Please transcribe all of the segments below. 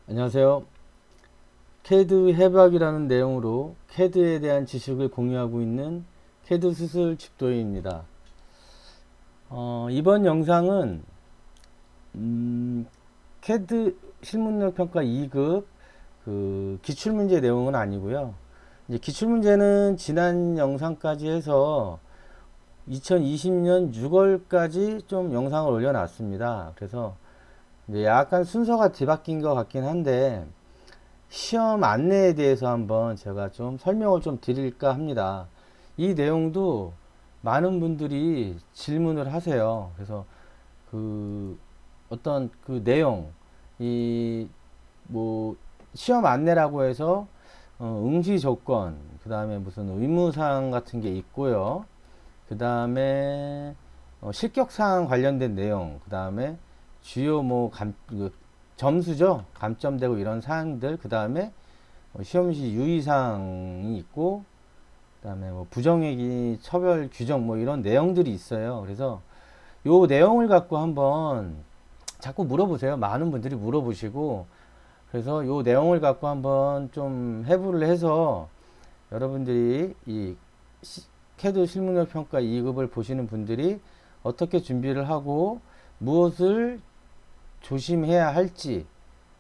안녕하세요. 캐드 해박이라는 내용으로 캐드에 대한 지식을 공유하고 있는 캐드 수술 집도입니다. 이번 영상은 캐드 실무능력 평가 2급 기출문제 내용은 아니고요. 이제 기출문제는 지난 영상까지 해서 2020년 6월까지 좀 영상을 올려놨습니다. 그래서 이제 약간 순서가 뒤바뀐 것 같긴 한데 시험 안내에 대해서 한번 제가 좀 설명을 좀 드릴까 합니다. 이 내용도 많은 분들이 질문을 하세요. 그래서 그 어떤 그 내용, 이 뭐 시험 안내라고 해서 응시 조건, 그 다음에 무슨 의무사항 같은 게 있고요. 그 다음에 실격사항 관련된 내용, 그 다음에 주요 점수죠. 감점되고 이런 사항들, 그 다음에 시험시 유의사항이 있고, 그 다음에 뭐 부정행위 처벌 규정 뭐 이런 내용들이 있어요. 그래서 요 내용을 갖고 한번 자꾸 물어보세요. 많은 분들이 물어보시고, 그래서 요 내용을 갖고 한번 좀 해부를 해서 여러분들이 이 캐드 실무력 평가 2급을 보시는 분들이 어떻게 준비를 하고 무엇을 조심해야 할지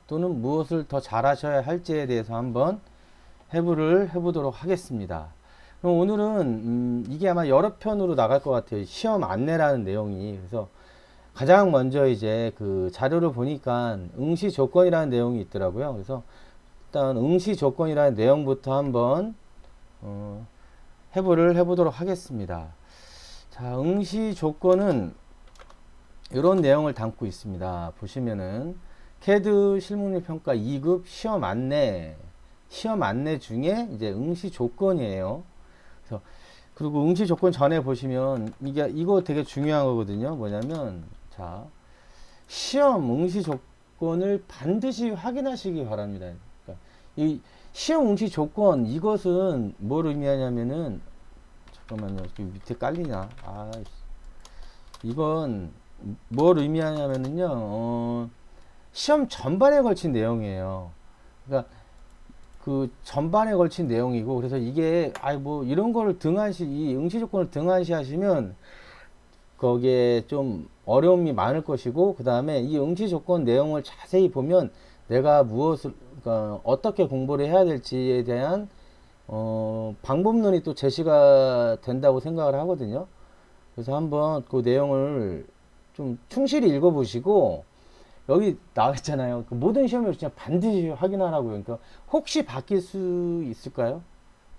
또는 무엇을 더 잘하셔야 할지에 대해서 한번 해부를 해보도록 하겠습니다. 그럼 오늘은 이게 아마 여러 편으로 나갈 것 같아요. 시험 안내라는 내용이. 그래서 가장 먼저 이제 그 자료를 보니까 응시 조건이라는 내용이 있더라고요. 그래서 일단 응시 조건이라는 내용부터 한번 해부를 해보도록 하겠습니다. 자, 응시 조건은 이런 내용을 담고 있습니다. 보시면은 캐드 실무능력 평가 2급 시험 안내 중에 이제 응시 조건이에요. 그래서 그리고 응시 조건 전에 보시면 이거 되게 중요한 거거든요. 뭐냐면 자, 시험 응시 조건을 반드시 확인하시기 바랍니다. 그러니까 이 시험 응시 조건 이것은 뭘 의미하냐면은 잠깐만요. 밑에 깔리나? 이건 뭘 의미하냐면은요. 시험 전반에 걸친 내용이에요. 그러니까 그 전반에 걸친 내용이고 그래서 이게 뭐 이런 거를 이 응시 조건을 등한시 하시면 거기에 좀 어려움이 많을 것이고 그 다음에 이 응시 조건 내용을 자세히 보면 내가 그러니까 어떻게 공부를 해야 될지에 대한 방법론이 또 제시가 된다고 생각을 하거든요. 그래서 한번 그 내용을 좀 충실히 읽어보시고 여기 나와있잖아요. 그 모든 시험을 진짜 반드시 확인하라고요. 그러니까 혹시 바뀔 수 있을까요?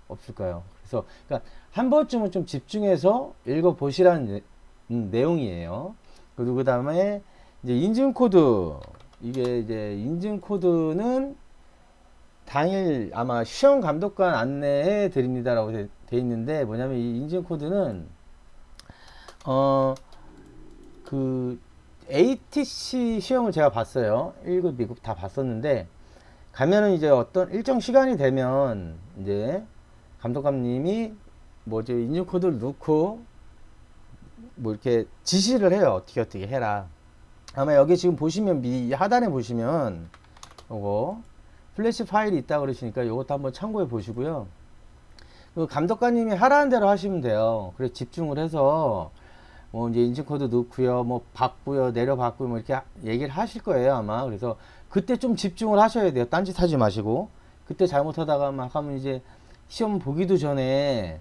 없을까요? 그래서 그러니까 한 번쯤은 좀 집중해서 읽어보시라는 내용이에요. 그리고 그 다음에 이제 인증 코드 이게 이제 인증 코드는 당일 아마 시험 감독관 안내해 드립니다라고 돼 있는데 뭐냐면 이 인증 코드는 어 그 ATC 시험을 제가 봤어요. 1급, 2급 다 봤었는데 가면은 이제 어떤 일정 시간이 되면 이제 감독관님이 뭐지 인증 코드를 넣고 뭐 이렇게 지시를 해요. 어떻게 해라. 아마 여기 지금 보시면 하단에 보시면 요거 플래시 파일이 있다 그러시니까 요것도 한번 참고해 보시고요. 그 감독관님이 하라는 대로 하시면 돼요. 그래서 집중을 해서 뭐 이제 인증코드 넣고요, 뭐 받고요, 내려받고요, 뭐 이렇게 얘기를 하실 거예요 아마. 그래서 그때 좀 집중을 하셔야 돼요. 딴짓 하지 마시고. 그때 잘못하다가 막 하면 이제 시험 보기도 전에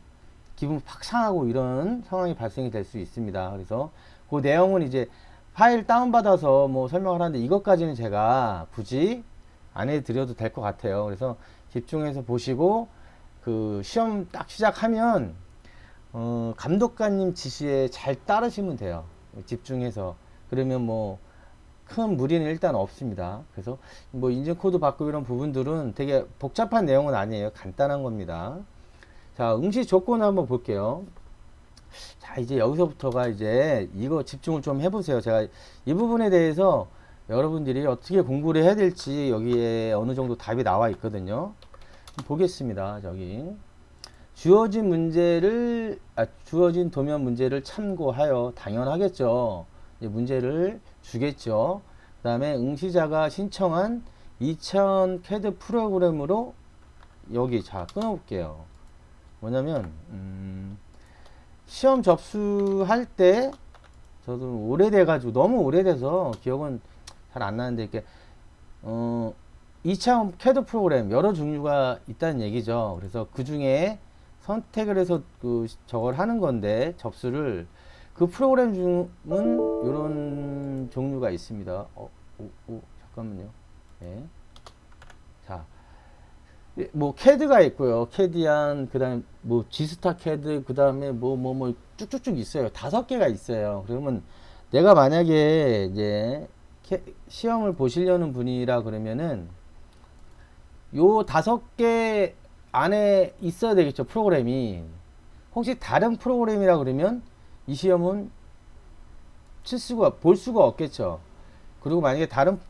기분 팍 상하고 이런 상황이 발생이 될 수 있습니다. 그래서 그 내용은 이제 파일 다운받아서 뭐 설명을 하는데 이것까지는 제가 굳이 안 해드려도 될 것 같아요. 그래서 집중해서 보시고 그 시험 딱 시작하면 감독관님 지시에 잘 따르시면 돼요. 집중해서. 그러면 뭐 큰 무리는 일단 없습니다. 그래서 뭐 인증 코드 받고 이런 부분들은 되게 복잡한 내용은 아니에요. 간단한 겁니다. 자, 응시 조건 한번 볼게요. 자, 이제 여기서부터가 이제 이거 집중을 좀 해보세요. 제가 이 부분에 대해서 여러분들이 어떻게 공부를 해야 될지 여기에 어느 정도 답이 나와 있거든요. 보겠습니다. 저기. 주어진 도면 문제를 참고하여 당연하겠죠. 이제 문제를 주겠죠. 그 다음에 응시자가 신청한 2000 CAD 프로그램으로 여기 자 끊어볼게요. 뭐냐면 시험 접수할 때 저도 오래돼가지고 너무 오래돼서 기억은 잘 안 나는데 이렇게 2차원 CAD 프로그램 여러 종류가 있다는 얘기죠. 그래서 그 중에 선택을 해서 그 저걸 하는 건데 접수를 그 프로그램 중은 이런 종류가 있습니다. 잠깐만요. 네. 자, 뭐 CAD가 있고요. 캐디안, 그다음에 뭐 지스타 CAD, 그다음에 뭐 쭉쭉쭉 있어요. 5개가 있어요. 그러면 내가 만약에 이제 시험을 보시려는 분이라 그러면은 요 5개 안에 있어야 되겠죠. 프로그램이. 혹시 다른 프로그램이라 그러면 이 시험은 볼 수가 없겠죠. 그리고 만약에 다른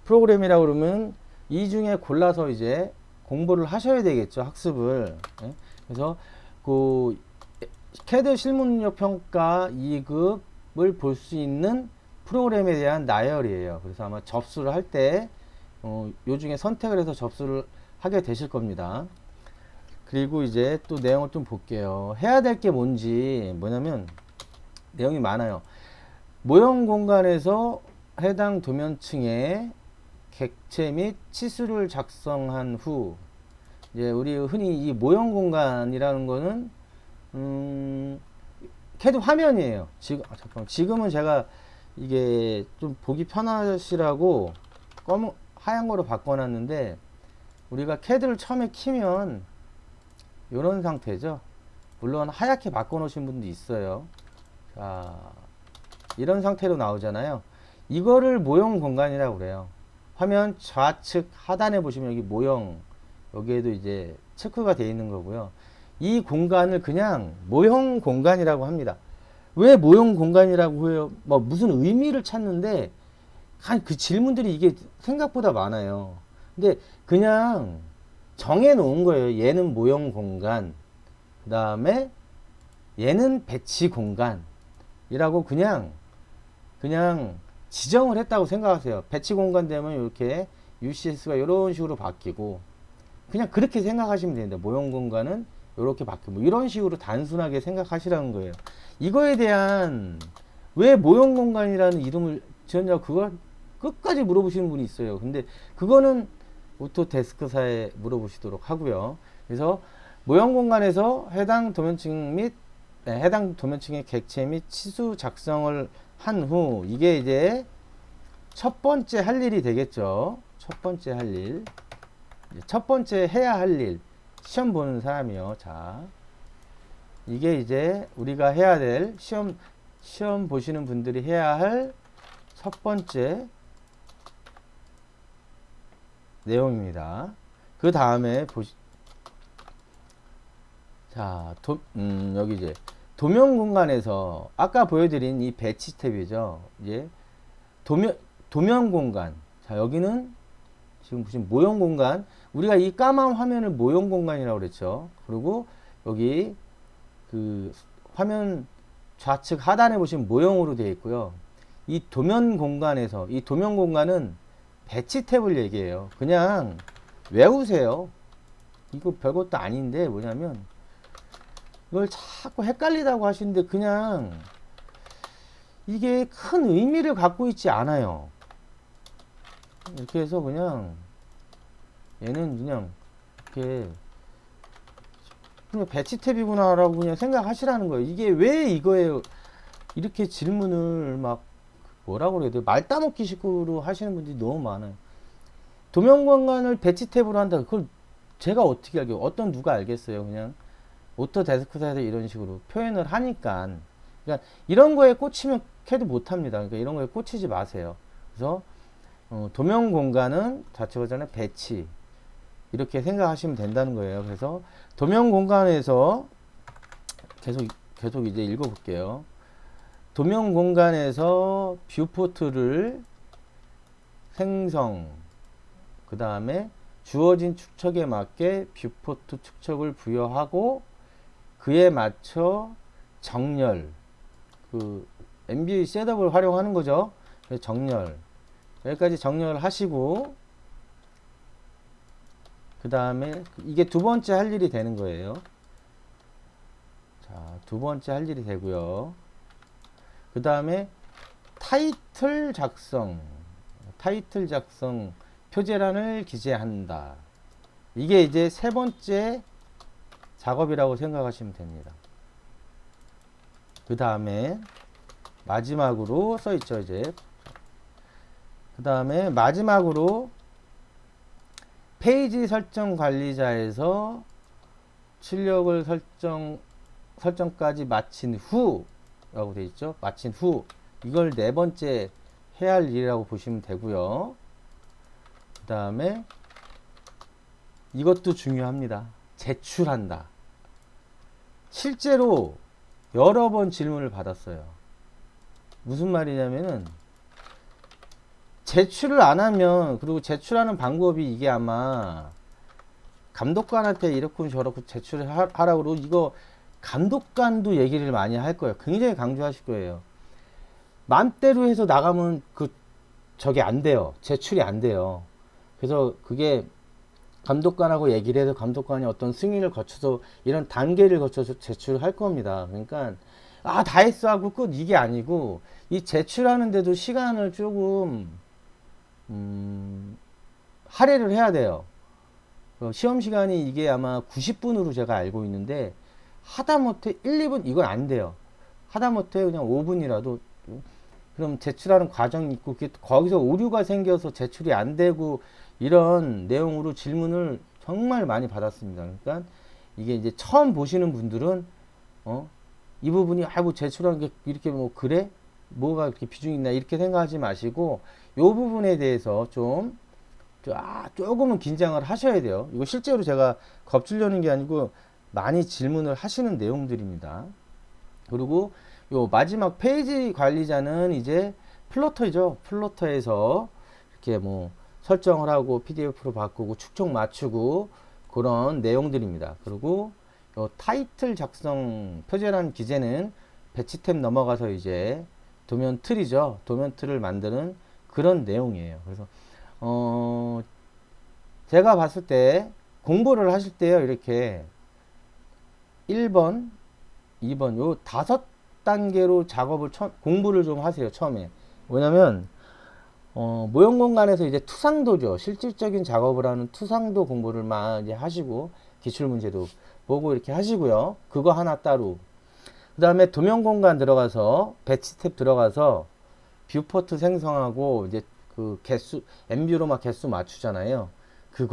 프로그램이라 그러면 이 중에 골라서 이제 공부를 하셔야 되겠죠. 학습을. 예? 그래서 그 캐드 실무능력 평가 2급을 볼 수 있는 프로그램에 대한 나열이에요. 그래서 아마 접수를 할 때 요 중에 선택을 해서 접수를 하게 되실 겁니다. 그리고 이제 또 내용을 좀 볼게요. 해야 될 게 뭐냐면 내용이 많아요. 모형 공간에서 해당 도면층에 객체 및 치수를 작성한 후, 이제 우리 흔히 이 모형 공간이라는 거는 캐드 화면이에요. 지금은 제가 이게 좀 보기 편하시라고 하얀 거로 바꿔놨는데, 우리가 캐드를 처음에 키면 이런 상태죠. 물론 하얗게 바꿔놓으신 분도 있어요. 자, 이런 상태로 나오잖아요. 이거를 모형 공간이라고 그래요. 화면 좌측 하단에 보시면 여기 모형, 여기에도 이제 체크가 되어 있는 거고요. 이 공간을 그냥 모형 공간이라고 합니다. 왜 모형 공간이라고 해요? 뭐 무슨 의미를 찾는데 그 질문들이 이게 생각보다 많아요. 근데 그냥 정해 놓은 거예요. 얘는 모형 공간, 그 다음에 얘는 배치 공간이라고 그냥 지정을 했다고 생각하세요. 배치 공간 되면 이렇게 UCS가 이런 식으로 바뀌고, 그냥 그렇게 생각하시면 됩니다. 모형 공간은 이렇게 바뀌고, 이런 식으로 단순하게 생각하시라는 거예요. 이거에 대한 왜 모형 공간이라는 이름을 지었냐고 그걸 끝까지 물어보시는 분이 있어요. 근데 그거는 오토데스크사에 물어보시도록 하고요. 그래서 모형 공간에서 해당 도면층의 객체 및 치수 작성을 한 후, 이게 이제 첫 번째 할 일이 되겠죠. 첫 번째 할 일. 첫 번째 해야 할 일. 시험 보는 사람이요. 자, 이게 이제 우리가 해야 될, 시험 보시는 분들이 해야 할 첫 번째 내용입니다. 그 다음에 자, 여기 이제 도면 공간에서 아까 보여드린 이 배치 탭이죠. 이제 도면 공간. 자, 여기는 지금 보시면 모형 공간. 우리가 이 까만 화면을 모형 공간이라고 그랬죠. 그리고 여기 그 화면 좌측 하단에 보시면 모형으로 되어 있고요. 이 도면 공간은 배치 탭을 얘기해요. 그냥 외우세요. 이거 별것도 아닌데 뭐냐면 이걸 자꾸 헷갈리다고 하시는데 그냥 이게 큰 의미를 갖고 있지 않아요. 이렇게 해서 그냥 얘는 그냥 이렇게 그냥 배치 탭이구나 라고 그냥 생각하시라는 거예요. 이게 왜 이거예요? 이렇게 질문을 막 뭐라고 그래야 돼요? 말 따먹기 식으로 하시는 분들이 너무 많아요. 도면 공간을 배치 탭으로 한다. 그걸 제가 어떻게 알게요? 누가 알겠어요? 그냥 오토데스크사에서 이런 식으로 표현을 하니까. 그러니까 이런 거에 꽂히면 캐드 못합니다. 그러니까 이런 거에 꽂히지 마세요. 그래서 도면 공간은 좌측 버전의 배치, 이렇게 생각하시면 된다는 거예요. 그래서 도면 공간에서 계속 이제 읽어볼게요. 도면 공간에서 뷰포트를 생성, 그 다음에 주어진 축척에 맞게 뷰포트 축척을 부여하고 그에 맞춰 정렬, 그 MView 셋업을 활용하는 거죠. 정렬, 여기까지 정렬을 하시고 그 다음에 이게 두 번째 할 일이 되는 거예요. 자, 두 번째 할 일이 되고요. 그 다음에 타이틀 작성, 표제란을 기재한다. 이게 이제 세 번째 작업이라고 생각하시면 됩니다. 그 다음에 마지막으로 써있죠, 이제. 그 다음에 마지막으로 페이지 설정 관리자에서 출력을 설정까지 마친 후라고 되어 있죠. 마친 후. 이걸 네 번째 해야 할 일이라고 보시면 되고요. 그 다음에 이것도 중요합니다. 제출한다. 실제로 여러 번 질문을 받았어요. 무슨 말이냐면은 제출을 안 하면, 그리고 제출하는 방법이 이게 아마 감독관한테 이렇고 저렇고 제출을 하라고 그러고, 이거 감독관도 얘기를 많이 할 거예요. 굉장히 강조하실 거예요. 맘대로 해서 나가면 저게 안 돼요. 제출이 안 돼요. 그래서 그게 감독관하고 얘기를 해서 감독관이 어떤 승인을 거쳐서 이런 단계를 거쳐서 제출을 할 겁니다. 그러니까 다 했어 하고 끝, 이게 아니고 이 제출하는데도 시간을 조금 할애를 해야 돼요. 시험 시간이 이게 아마 90분으로 제가 알고 있는데 하다못해 1, 2분 이건 안 돼요. 하다못해 그냥 5분이라도. 그럼 제출하는 과정이 있고 거기서 오류가 생겨서 제출이 안 되고 이런 내용으로 질문을 정말 많이 받았습니다. 그러니까 이게 이제 처음 보시는 분들은 이 부분이 뭐 제출한 게 이렇게 뭐 그래? 뭐가 이렇게 비중이 있나 이렇게 생각하지 마시고 이 부분에 대해서 조금은 긴장을 하셔야 돼요. 이거 실제로 제가 겁주려는 게 아니고 많이 질문을 하시는 내용들입니다. 그리고 요 마지막 페이지 관리자는 이제 플로터이죠. 플로터에서 이렇게 뭐 설정을 하고 PDF로 바꾸고 축척 맞추고 그런 내용들입니다. 그리고 요 타이틀 작성 표제란 기재는 배치 탭 넘어가서 이제 도면 틀이죠. 도면 틀을 만드는 그런 내용이에요. 그래서 제가 봤을 때 공부를 하실 때요, 이렇게 1번, 2번 요 5단계로 작업을 공부를 좀 하세요. 처음에. 왜냐면 모형 공간에서 이제 투상도죠. 실질적인 작업을 하는 투상도 공부를 많이 하시고 기출 문제도 보고 이렇게 하시고요. 그거 하나 따로. 그 다음에 도면 공간 들어가서 배치 탭 들어가서 뷰포트 생성하고 이제 그 개수 엠뷰로 막 개수 맞추잖아요. 그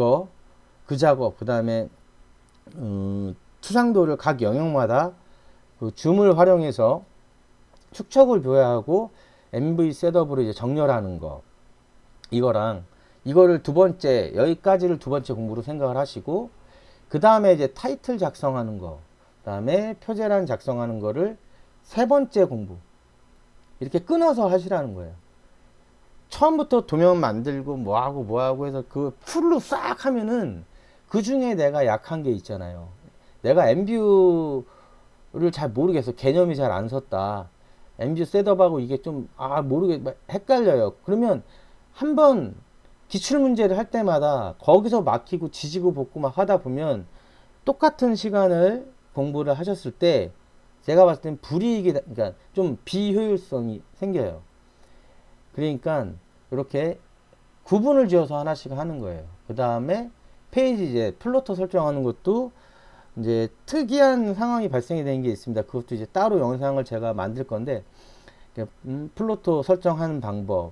작업. 그 다음에 투상도를 각 영역마다 줌을 활용해서 축척을 조회하고 MV 셋업으로 이제 정렬하는 거. 이거를 두 번째, 여기까지를 두 번째 공부로 생각을 하시고, 그 다음에 이제 타이틀 작성하는 거, 그 다음에 표제란 작성하는 거를 세 번째 공부. 이렇게 끊어서 하시라는 거예요. 처음부터 도면 만들고 뭐하고 해서 그 풀로 싹 하면은 그 중에 내가 약한 게 있잖아요. 내가 엠뷰를 잘 모르겠어. 개념이 잘 안 섰다. 엠뷰 셋업하고 이게 좀 헷갈려요. 그러면 한번 기출문제를 할 때마다 거기서 막히고 지지고 볶고 막 하다 보면 똑같은 시간을 공부를 하셨을 때 제가 봤을 땐 불이익이, 그러니까 좀 비효율성이 생겨요. 그러니까 이렇게 구분을 지어서 하나씩 하는 거예요. 그 다음에 페이지 이제 플로터 설정하는 것도 이제 특이한 상황이 발생이 되는 게 있습니다. 그것도 이제 따로 영상을 제가 만들 건데, 플로터 설정하는 방법,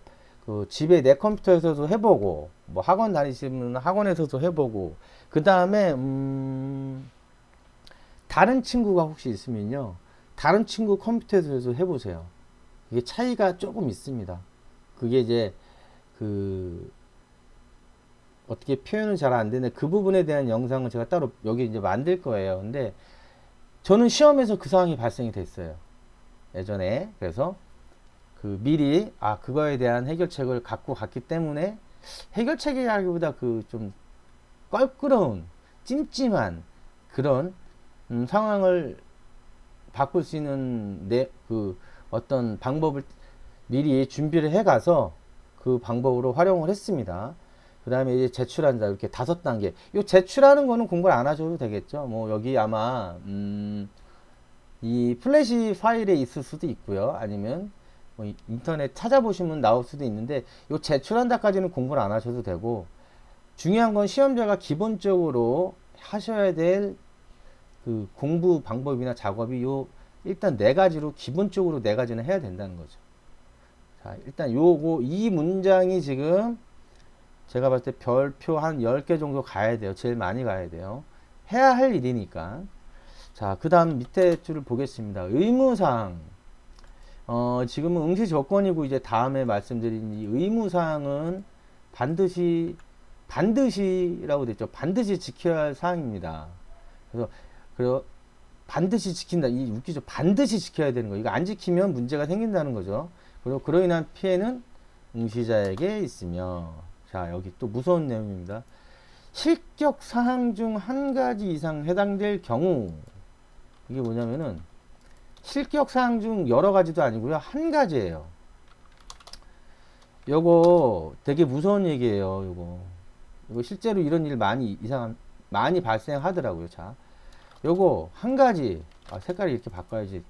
집에 내 컴퓨터에서도 해보고, 뭐 학원 다니시면 학원에서도 해보고, 그 다음에 다른 친구가 혹시 있으면요, 다른 친구 컴퓨터에서도 해보세요. 이게 차이가 조금 있습니다. 그게 이제 어떻게 표현은 잘 안 되는데 그 부분에 대한 영상을 제가 따로 여기 이제 만들 거예요. 근데 저는 시험에서 그 상황이 발생이 됐어요. 예전에. 그래서 미리 그거에 대한 해결책을 갖고 갔기 때문에, 해결책이라기보다 좀 껄끄러운 찜찜한 그런 상황을 바꿀 수 있는 어떤 방법을 미리 준비를 해 가서 그 방법으로 활용을 했습니다. 그 다음에 이제 제출한다. 이렇게 5단계. 요 제출하는 거는 공부를 안 하셔도 되겠죠. 뭐 여기 아마 이 플래시 파일에 있을 수도 있고요. 아니면 뭐 인터넷 찾아보시면 나올 수도 있는데 요 제출한다까지는 공부를 안 하셔도 되고, 중요한 건 시험자가 기본적으로 하셔야 될 그 공부 방법이나 작업이 요 일단 4가지로 기본적으로 4가지는 해야 된다는 거죠. 자, 일단 요거 이 문장이 지금 제가 봤을 때 별표 한 10개 정도 가야 돼요. 제일 많이 가야 돼요. 해야 할 일이니까. 자, 그 다음 밑에 줄을 보겠습니다. 의무사항. 지금은 응시 조건이고, 이제 다음에 말씀드린 이 의무사항은 반드시라고 됐죠. 반드시 지켜야 할 사항입니다. 그래서 반드시 지킨다. 이 웃기죠. 반드시 지켜야 되는 거예요. 이거 안 지키면 문제가 생긴다는 거죠. 그리고 그로 인한 피해는 응시자에게 있으며, 자, 여기 또 무서운 내용입니다. 실격 사항 중 한 가지 이상 해당될 경우, 이게 뭐냐면은 실격 사항 중 여러 가지도 아니고요, 한 가지예요. 요거 되게 무서운 얘기예요. 요거 실제로 이런 일 많이 발생하더라고요. 자, 요거 한 가지, 색깔이 이렇게 바꿔야지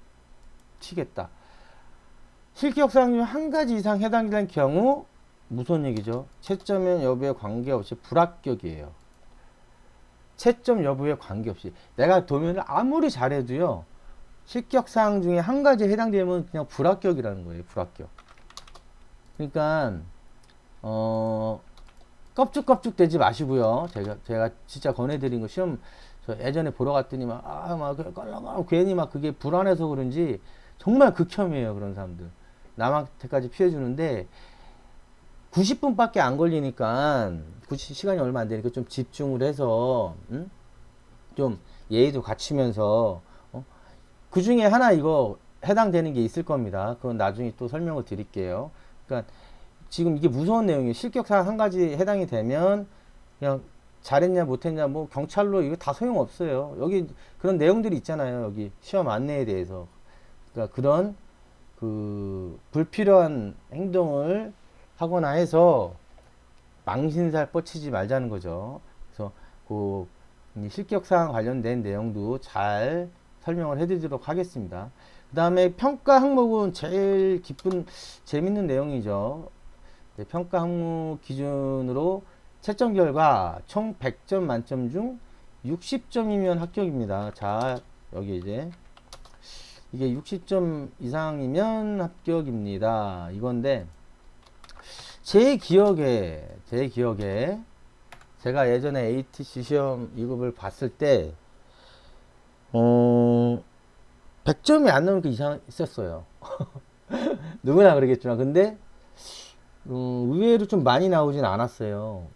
튀겠다. 실격 사항 중 한 가지 이상 해당되는 경우 무슨 얘기죠? 채점 여부에 관계없이 불합격이에요. 채점 여부에 관계없이 내가 도면을 아무리 잘해도요, 실격 사항 중에 한 가지에 해당되면 그냥 불합격이라는 거예요. 불합격. 그러니까 껍죽껍죽 되지 마시고요. 제가 진짜 권해드린 거 시험 저 예전에 보러 갔더니 막 껄렁껄렁 괜히 막 그게 불안해서 그런지 정말 극혐이에요. 그런 사람들 남한테까지 피해주는데 90분밖에 안 걸리니까, 시간이 얼마 안 되니까 좀 집중을 해서 좀 예의도 갖추면서 그 중에 하나 이거 해당되는 게 있을 겁니다. 그건 나중에 또 설명을 드릴게요. 그러니까 지금 이게 무서운 내용이에요. 실격사항 한 가지 해당이 되면 그냥 잘했냐 못했냐 뭐 경찰로 이거 다 소용없어요. 여기 그런 내용들이 있잖아요. 여기 시험 안내에 대해서. 그러니까 그런 그 불필요한 행동을 하거나 해서 망신살 뻗치지 말자는 거죠. 그래서 그 실격사항 관련된 내용도 잘 설명을 해드리도록 하겠습니다. 그 다음에 평가 항목은 제일 재밌는 내용이죠. 네, 평가 항목 기준으로 채점 결과 총 100점 만점 중 60점이면 합격입니다. 자, 여기 이제 이게 60점 이상이면 합격입니다. 이건데 제 기억에 제가 예전에 ATC 시험 2급을 봤을 때 100점이 안 넘는 게 이상 있었어요. 누구나 그러겠지만, 근데 의외로 좀 많이 나오진 않았어요.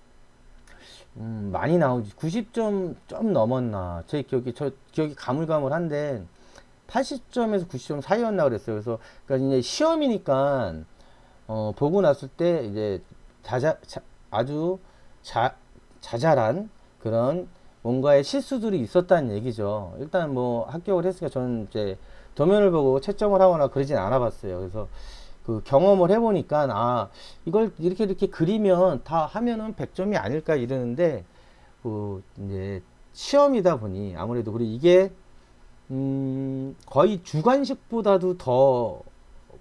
많이 나오지. 90점 좀 넘었나. 제 기억이 가물가물한데 80점에서 90점 사이였나 그랬어요. 그래서 그러니까 이제 시험이니까 보고 났을 때 이제 아주 자잘한 그런 뭔가의 실수들이 있었다는 얘기죠. 일단 뭐 합격을 했으니까 저는 이제 도면을 보고 채점을 하거나 그러진 않아 봤어요. 그래서 그 경험을 해보니까 이걸 이렇게 그리면 다 하면은 100점이 아닐까 이러는데, 이제 시험이다 보니 아무래도 그리고 이게 거의 주관식보다도 더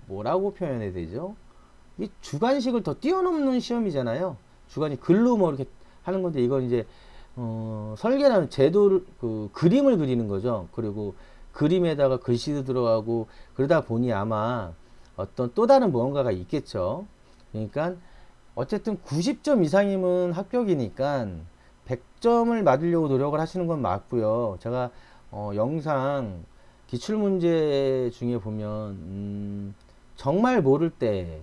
뭐라고 표현해야 되죠? 이 주관식을 더 뛰어넘는 시험이잖아요. 주관이 글로 뭐 이렇게 하는 건데, 이건 이제 설계라는 제도를 그림을 그리는 거죠. 그리고 그림에다가 글씨도 들어가고 그러다 보니 아마 어떤 또 다른 무언가가 있겠죠. 그러니까 어쨌든 90점 이상이면 합격이니까 100점을 맞으려고 노력을 하시는 건 맞고요. 제가 영상 기출문제 중에 보면 정말 모를 때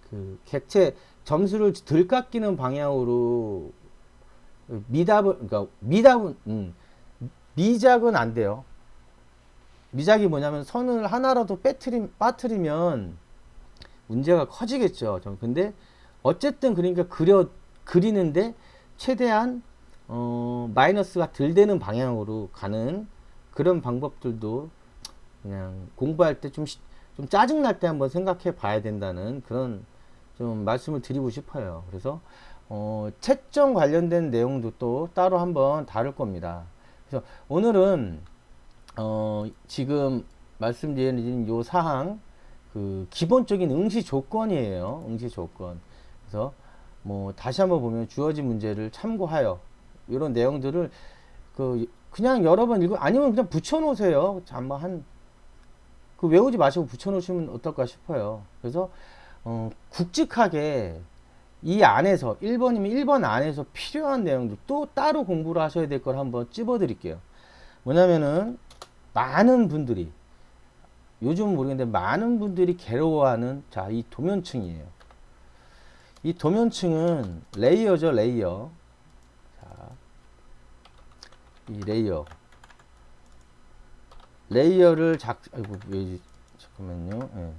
그 객체 점수를 덜 깎이는 방향으로 미작은 안 돼요. 미작이 뭐냐면 선을 하나라도 빠뜨리면 문제가 커지겠죠. 근데 어쨌든 그러니까 그리는데 최대한 마이너스가 덜 되는 방향으로 가는 그런 방법들도 그냥 공부할 때 좀 짜증날 때 한번 생각해 봐야 된다는 그런 좀 말씀을 드리고 싶어요. 그래서 채점 관련된 내용도 또 따로 한번 다룰 겁니다. 그래서 오늘은 지금 말씀드린 요 사항, 그 기본적인 응시 조건이에요. 응시 조건. 그래서 뭐 다시 한번 보면 주어진 문제를 참고하여 이런 내용들을 그냥 여러 번 읽고 아니면 그냥 붙여 놓으세요. 아마 그 외우지 마시고 붙여 놓으시면 어떨까 싶어요. 그래서 굵직하게 이 안에서 1번이면 1번 안에서 필요한 내용들 또 따로 공부를 하셔야 될 걸 한번 찝어 드릴게요. 뭐냐면은 많은 분들이 요즘 모르겠는데 많은 분들이 괴로워하는 자, 이 도면층이에요. 이 도면층은 레이어죠, 레이어. 자, 이 레이어를 아이고, 왜, 잠깐만요. 예.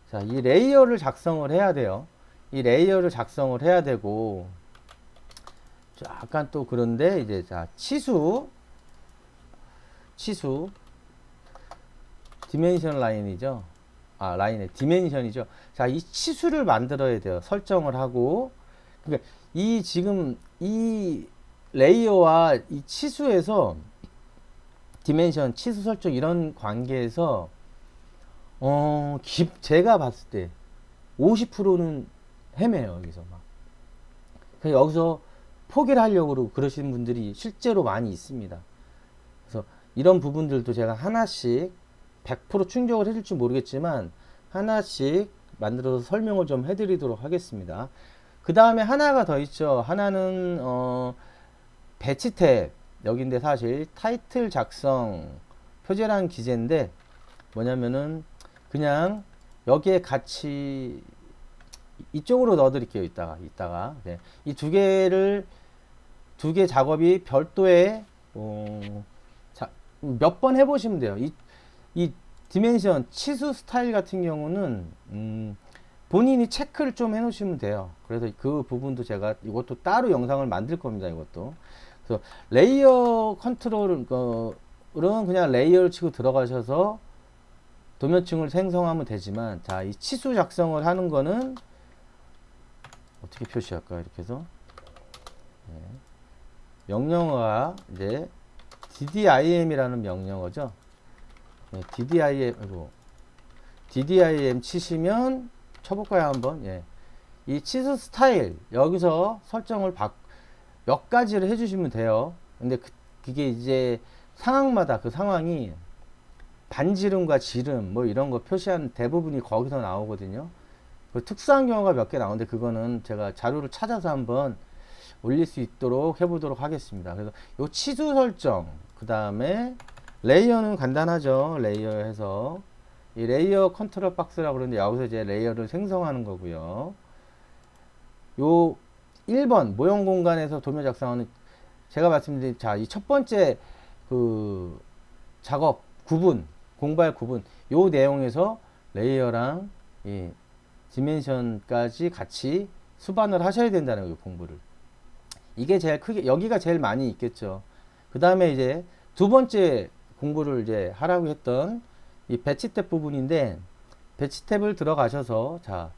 자, 이 레이어를 작성을 해야 돼요. 이 레이어를 작성을 해야 되고, 약간 또 그런데, 이제, 자, 치수, 디멘션 라인이죠. 라인의 디멘션이죠. 자, 이 치수를 만들어야 돼요. 설정을 하고. 그러니까 지금 이 레이어와 이 치수에서 디멘션, 치수 설정 이런 관계에서 제가 봤을 때 50%는 헤매요, 여기서 막. 그래서 여기서 포기를 하려고 그러시는 분들이 실제로 많이 있습니다. 그래서 이런 부분들도 제가 하나씩 100% 충족을 해줄지 모르겠지만 하나씩 만들어서 설명을 좀 해드리도록 하겠습니다. 그 다음에 하나가 더 있죠. 하나는 배치 탭 여기인데 사실 타이틀 작성 표제란 기재인데 뭐냐면은 그냥 여기에 같이 이쪽으로 넣어 드릴게요. 이따가 네. 이 두 개 작업이 별도의 몇 번 해보시면 돼요. 이 디멘션 치수 스타일 같은 경우는 본인이 체크를 좀 해놓으시면 돼요. 그래서 그 부분도 제가 이것도 따로 영상을 만들 겁니다. 이것도. 그래서 레이어 컨트롤은 그냥 레이어를 치고 들어가셔서 도면층을 생성하면 되지만, 자, 이 치수 작성을 하는 거는 어떻게 표시할까? 이렇게 해서 네. 명령어가 이제 DDIM이라는 명령어죠. 네, DDIM 치시면 쳐볼까요 한번? 예. 이 치수 스타일 여기서 설정을 몇 가지를 해주시면 돼요. 근데 그게 이제 상황마다 그 상황이 반지름과 지름 뭐 이런 거 표시한 대부분이 거기서 나오거든요. 그 특수한 경우가 몇 개 나오는데 그거는 제가 자료를 찾아서 한번 올릴 수 있도록 해보도록 하겠습니다. 그래서 요 치수 설정, 그 다음에 레이어는 간단하죠. 레이어 해서 이 레이어 컨트롤 박스라고 그러는데 여기서 이제 레이어를 생성하는 거고요. 요 1번 모형 공간에서 도면 작성하는 제가 말씀드린 자, 이 첫 번째 그 작업 구분, 공발 구분 요 내용에서 레이어랑 이 디멘션까지 같이 수반을 하셔야 된다는 거예요, 공부를. 이게 제일 크게 여기가 제일 많이 있겠죠. 그 다음에 이제 두 번째 공부를 이제 하라고 했던 이 배치 탭 부분인데 배치 탭을 들어가셔서 자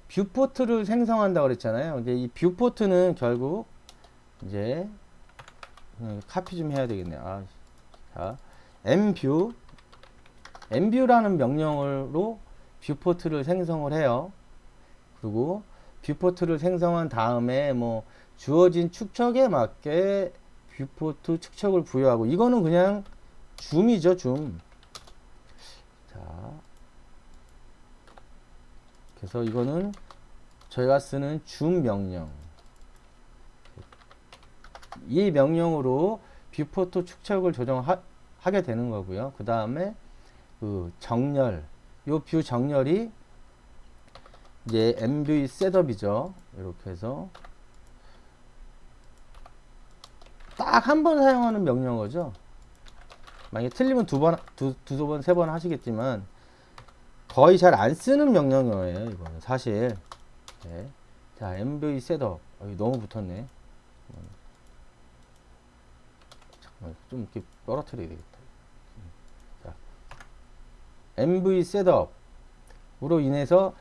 뷰포트를 생성한다고 그랬잖아요. 근데 이 뷰포트는 결국 이제 카피 좀 해야 되겠네요. 자 mview라는 명령어로 뷰포트를 생성을 해요. 그리고 뷰포트를 생성한 다음에 뭐 주어진 축척에 맞게 뷰포트 축척을 부여하고 이거는 그냥 줌이죠, 줌. 자, 그래서 이거는 저희가 쓰는 줌 명령. 이 명령으로 뷰포트 축척을 조정하게 되는 거고요. 그 다음에 그 정렬, 요 뷰 정렬이 이제 MV 셋업이죠. 이렇게 해서 딱 한 번 사용하는 명령어죠. 만약에 틀리면 두 번, 세 번 하시겠지만 거의 잘 안 쓰는 명령어예요. 이거는 사실. 네. 자, MV 셋업. 너무 붙었네. 잠깐만, 좀 이렇게 떨어뜨려야 되겠다. 자, MV 셋업으로 인해서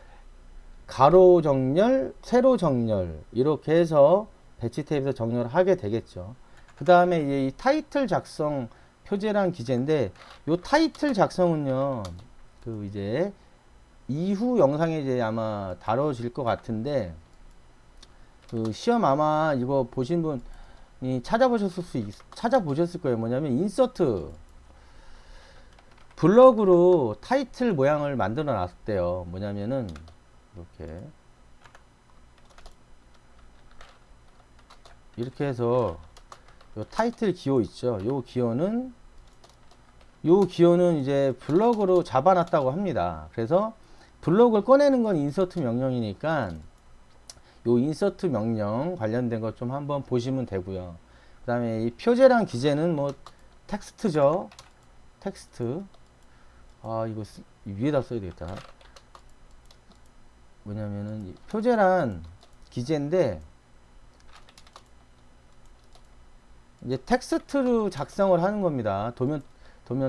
가로 정렬, 세로 정렬 이렇게 해서 배치 탭에서 정렬을 하게 되겠죠. 그 다음에 이 타이틀 작성 표제란 기재인데, 요 타이틀 작성은요, 그 이제 이후 영상에 이제 아마 다뤄질 것 같은데, 그 시험 아마 이거 보신 분이 찾아보셨을 거예요. 뭐냐면 인서트 블럭으로 타이틀 모양을 만들어 놨대요. 뭐냐면은 이렇게 해서 요 타이틀 기호 있죠. 요 기호는 이제 블럭으로 잡아놨다고 합니다. 그래서 블럭을 꺼내는 건 인서트 명령이니까 요 인서트 명령 관련된 것 좀 한번 보시면 되고요. 그 다음에 이 표제랑 기재는 뭐 텍스트죠. 텍스트. 이거 위에다 써야 되겠다. 뭐냐면은 표제란 기재인데, 이제 텍스트로 작성을 하는 겁니다. 도면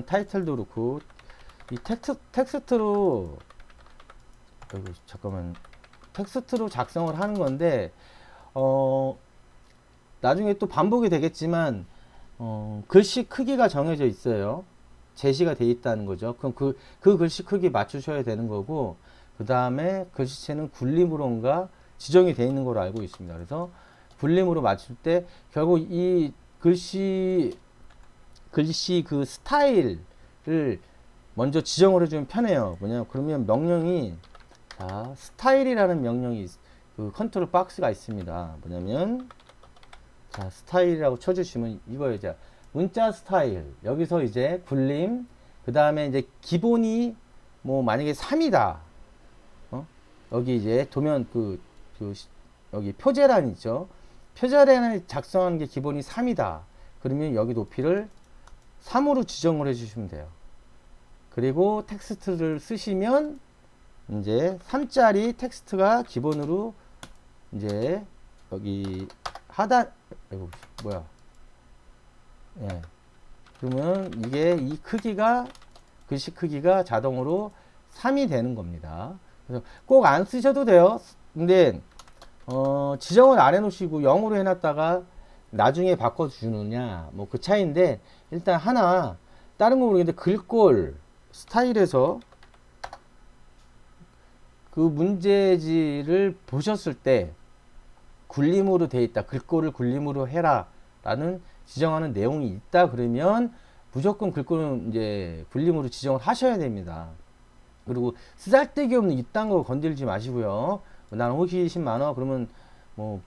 타이틀도 그렇고, 이 텍스트로 잠깐만, 텍스트로 작성을 하는 건데, 나중에 또 반복이 되겠지만, 글씨 크기가 정해져 있어요. 제시가 돼 있다는 거죠. 그럼 그 글씨 크기 맞추셔야 되는 거고, 그 다음에 글씨체는 굴림으로인가 지정이 되어 있는 걸로 알고 있습니다. 그래서 굴림으로 맞출 때 결국 이 글씨 그 스타일을 먼저 지정을 해주면 편해요. 뭐냐면 그러면 명령이, 자, 스타일이라는 명령이 그 컨트롤 박스가 있습니다. 뭐냐면, 자, 스타일이라고 쳐주시면 이거예요. 자, 문자 스타일. 여기서 이제 굴림, 그 다음에 이제 기본이 뭐 만약에 3이다. 여기 이제 도면 여기 표제란 있죠. 표제란을 작성하는 게 기본이 3이다. 그러면 여기 높이를 3으로 지정을 해주시면 돼요. 그리고 텍스트를 쓰시면 이제 3짜리 텍스트가 기본으로 이제 여기 하단, 아이고, 뭐야. 예. 그러면 이게 이 크기가, 글씨 크기가 자동으로 3이 되는 겁니다. 그래서 꼭 안 쓰셔도 돼요. 근데 지정을 안 해놓으시고 0으로 해놨다가 나중에 바꿔주느냐 뭐 그 차이인데, 일단 하나 다른 거 모르겠는데 글꼴 스타일에서 그 문제지를 보셨을 때 굴림으로 돼 있다, 글꼴을 굴림으로 해라 라는 지정하는 내용이 있다 그러면 무조건 글꼴은 이제 굴림으로 지정을 하셔야 됩니다. 그리고 쓰잘데기 없는 이딴 거 건들지 마시고요. 나는 호기심 많아 그러면 뭐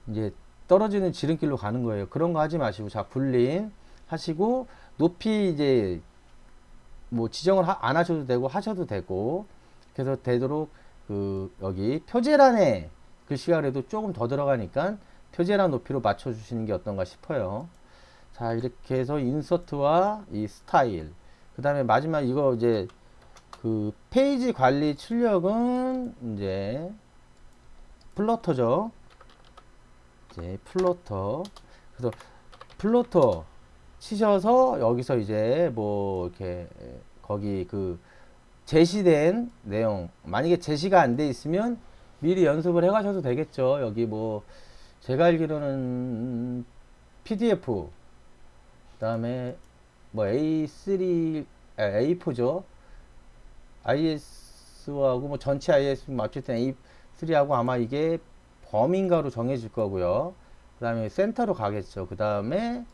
이제 떨어지는 지름길로 가는 거예요. 그런 거 하지 마시고, 자, 굴림 하시고, 높이 이제 뭐 지정을 안 하셔도 되고 하셔도 되고, 그래서 되도록 그 여기 표제란에 글씨가 그래도 조금 더 들어가니까 표제란 높이로 맞춰 주시는 게 어떤가 싶어요. 자, 이렇게 해서 인서트와 이 스타일, 그 다음에 마지막 이거 이제 그 페이지 관리 출력은 이제 플러터죠. 이제 플러터. 그래서 플러터 치셔서 여기서 이제 뭐 이렇게 거기 그 제시된 내용, 만약에 제시가 안 돼 있으면 미리 연습을 해 가셔도 되겠죠. 여기 뭐 제가 알기로는 PDF, 그다음에 뭐 A4죠. IS하고 뭐 전체 IS 맞출 때 A3하고 아마 이게 범인가로 정해질 거고요. 그 다음에 센터로 가겠죠. 그 다음에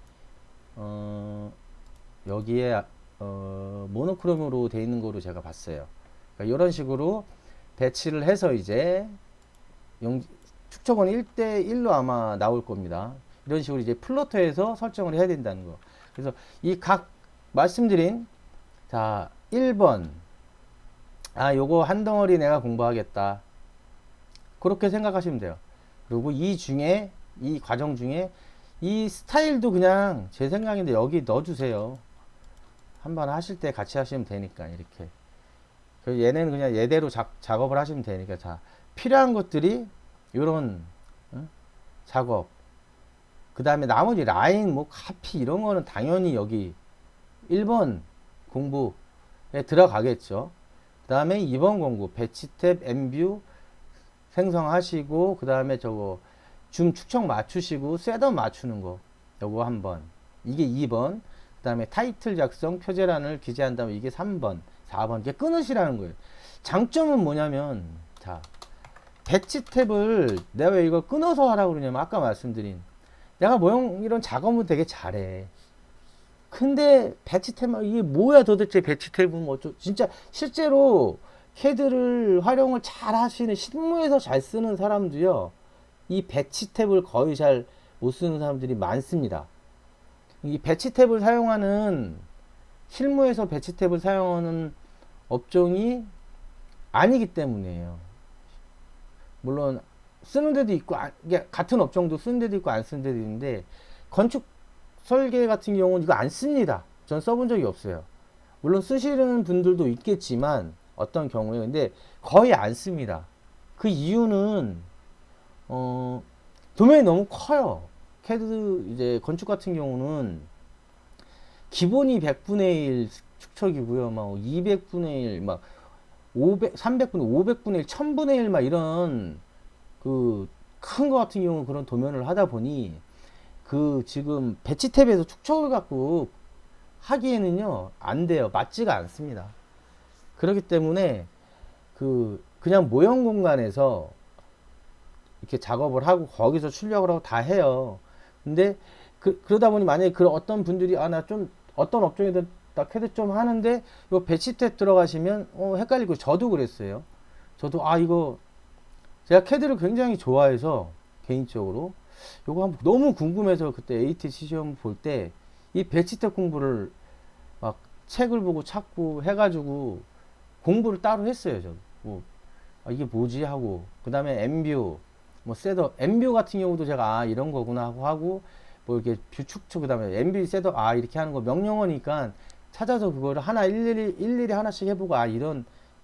여기에 모노크롬으로 돼 있는 거로 제가 봤어요. 그러니까 이런 식으로 배치를 해서 이제 축척은 1대1로 아마 나올 겁니다. 이런 식으로 이제 플로터에서 설정을 해야 된다는 거. 그래서 이 각 말씀드린, 자, 1번, 요거 한 덩어리 내가 공부하겠다, 그렇게 생각하시면 돼요. 그리고 이 과정 중에 이 스타일도 그냥 제 생각인데 여기 넣어주세요. 한번 하실 때 같이 하시면 되니까. 이렇게 얘네는 그냥 얘대로 작업을 하시면 되니까. 자, 필요한 것들이 요런 작업, 그 다음에 나머지 라인 뭐 카피 이런 거는 당연히 여기 1번 공부에 들어가겠죠. 그 다음에 2번 공부 배치 탭, 엠뷰, 생성하시고 그 다음에 저거 줌 축척 맞추시고 셋업 맞추는 거 요거 한번 이게 2번 그 다음에 타이틀 작성 표제란을 기재한 다음에 이게 3번 4번 이게 끊으시라는 거예요. 장점은 뭐냐면 자 배치 탭을 내가 왜 이걸 끊어서 하라고 그러냐면 아까 말씀드린 내가 모형 이런 작업은 되게 잘해. 근데 배치 탭 이게 뭐야 도대체 배치 탭은 뭐 진짜 실제로 캐드를 활용을 잘 하시는 실무에서 잘 쓰는 사람도요 이 배치 탭을 거의 잘 못 쓰는 사람들이 많습니다. 이 배치 탭을 사용하는 실무에서 배치 탭을 사용하는 업종이 아니기 때문이에요. 물론 쓰는 데도 있고 이게 같은 업종도 쓰는 데도 있고 안 쓰는 데도 있는데 건축 설계 같은 경우는 이거 안 씁니다. 전 써본 적이 없어요. 물론 쓰시는 분들도 있겠지만 어떤 경우에 근데 거의 안 씁니다. 그 이유는 도면이 너무 커요. 캐드 이제 건축 같은 경우는 기본이 100분의 1 축척이고요. 막 200분의 1, 막 500, 300분의 500분의 1, 1000분의 1 막 이런 그 큰 거 같은 경우 그런 도면을 하다 보니 그 지금 배치 탭에서 축척을 갖고 하기에는요 안 돼요. 맞지가 않습니다. 그렇기 때문에 그냥 모형 공간에서 이렇게 작업을 하고 거기서 출력을 하고 다 해요. 근데 그러다 보니 만약에 그런 어떤 분들이 나 좀 어떤 업종에다 나 캐드 좀 하는데 요 배치 탭 들어가시면 헷갈리고 저도 그랬어요. 저도 이거 제가 캐드를 굉장히 좋아해서 개인적으로 요거 한번 너무 궁금해서 그때 ATC 시험 볼 때 이 배치 탭 공부를 막 책을 보고 찾고 해가지고 공부를 따로 했어요. 저 뭐, 이게 뭐지 하고 그 다음에 엠뷰 뭐 셋업 엠뷰 같은 경우도 제가 이런 거구나 하고 뭐 이렇게 뷰 축척 그 다음에 엠뷰 셋업 이렇게 하는 거 명령어니까 찾아서 그거를 하나 일일이 하나씩 해보고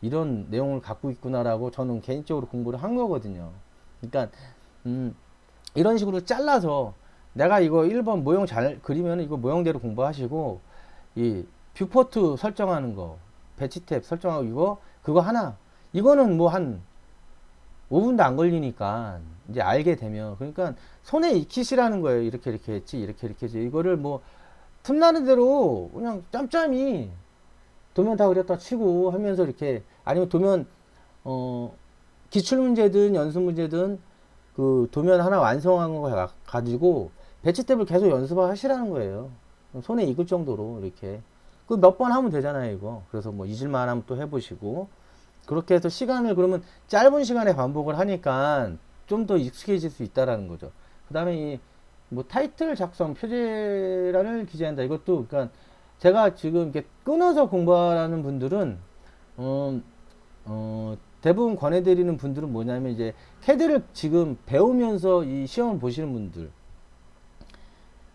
이런 내용을 갖고 있구나라고 저는 개인적으로 공부를 한 거거든요. 그러니까 이런 식으로 잘라서 내가 이거 1번 모형 잘 그리면 이거 모형대로 공부하시고 이 뷰포트 설정하는 거 배치 탭 설정하고 그거 하나 이거는 뭐 한 5분도 안 걸리니까 이제 알게 되면 그러니까 손에 익히시라는 거예요. 이렇게 했지 이렇게 했지 이거를 뭐 틈나는 대로 그냥 짬짬이 도면 다 그렸다 치고 하면서 이렇게 아니면 도면 기출문제든 연습문제든 그 도면 하나 완성한 거 가지고 배치 탭을 계속 연습하시라는 거예요. 손에 익을 정도로 이렇게 그 몇 번 하면 되잖아요 이거. 그래서 뭐 잊을만 하면 또 해보시고 그렇게 해서 시간을 그러면 짧은 시간에 반복을 하니까 좀 더 익숙해질 수 있다라는 거죠. 그 다음에 이 뭐 타이틀 작성 표제란을 기재한다 이것도 그러니까 제가 지금 이렇게 끊어서 공부하라는 분들은 대부분 권해드리는 분들은 뭐냐면 이제 캐드를 지금 배우면서 이 시험을 보시는 분들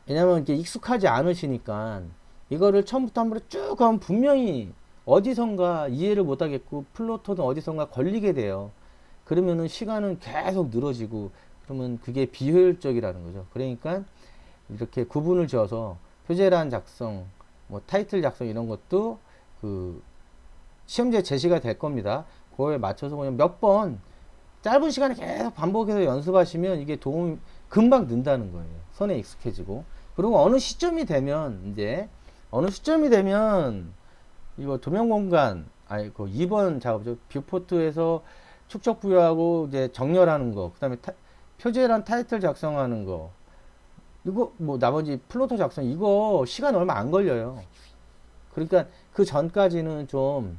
왜냐면 이렇게 익숙하지 않으시니까 이거를 처음부터 한 번에 쭉 가면 분명히 어디선가 이해를 못하겠고 플로터는 어디선가 걸리게 돼요. 그러면은 시간은 계속 늘어지고 그러면 그게 비효율적이라는 거죠. 그러니까 이렇게 구분을 지어서 표제란 작성, 뭐 타이틀 작성 이런 것도 그 시험지에 제시가 될 겁니다. 그거에 맞춰서 그냥 몇 번 짧은 시간에 계속 반복해서 연습하시면 이게 도움이 금방 는다는 거예요. 손에 익숙해지고 그리고 어느 시점이 되면 이거 도면 공간 그 2번 작업죠. 뷰포트에서 축적 부여하고 이제 정렬하는 거, 그다음에 표제란 타이틀 작성하는 거, 이거 뭐 나머지 플로터 작성 이거 시간 얼마 안 걸려요. 그러니까 그 전까지는 좀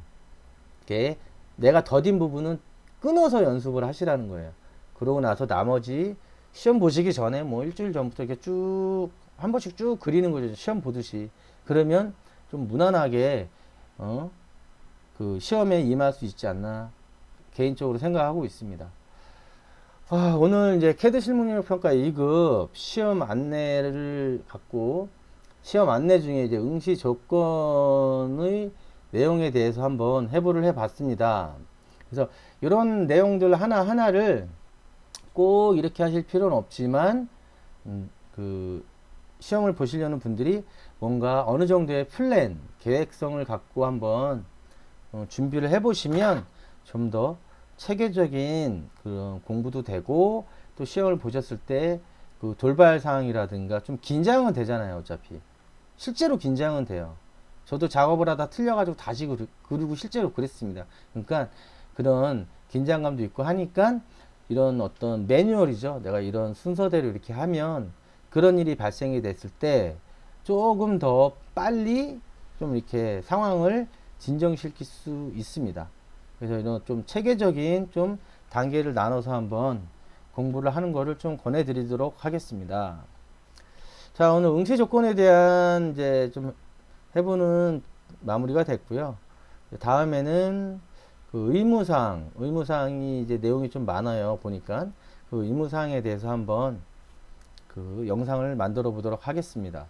이렇게 내가 더딘 부분은 끊어서 연습을 하시라는 거예요. 그러고 나서 나머지 시험 보시기 전에 뭐 일주일 전부터 이렇게 쭉 한 번씩 쭉 그리는 거죠. 시험 보듯이. 그러면 좀 무난하게 그 시험에 임할 수 있지 않나 개인적으로 생각하고 있습니다. 오늘 이제 캐드 실무능력 평가 2급 시험 안내를 갖고 시험 안내 중에 이제 응시 조건의 내용에 대해서 한번 해부를 해봤습니다. 그래서 이런 내용들 하나하나를 꼭 이렇게 하실 필요는 없지만 그 시험을 보시려는 분들이 뭔가 어느 정도의 플랜, 계획성을 갖고 한번 준비를 해보시면 좀 더 체계적인 그런 공부도 되고 또 시험을 보셨을 때 그 돌발 상황이라든가 좀 긴장은 되잖아요. 어차피 실제로 긴장은 돼요. 저도 작업을 하다 틀려가지고 다시 그리고 실제로 그랬습니다. 그러니까 그런 긴장감도 있고 하니까 이런 어떤 매뉴얼이죠. 내가 이런 순서대로 이렇게 하면 그런 일이 발생이 됐을 때 조금 더 빨리 좀 이렇게 상황을 진정시킬 수 있습니다. 그래서 이런 좀 체계적인 좀 단계를 나눠서 한번 공부를 하는 거를 좀 권해드리도록 하겠습니다. 자, 오늘 응시 조건에 대한 이제 좀 해보는 마무리가 됐고요. 다음에는 그 의무사항이 이제 내용이 좀 많아요. 보니까 그 의무사항에 대해서 한번 그 영상을 만들어 보도록 하겠습니다.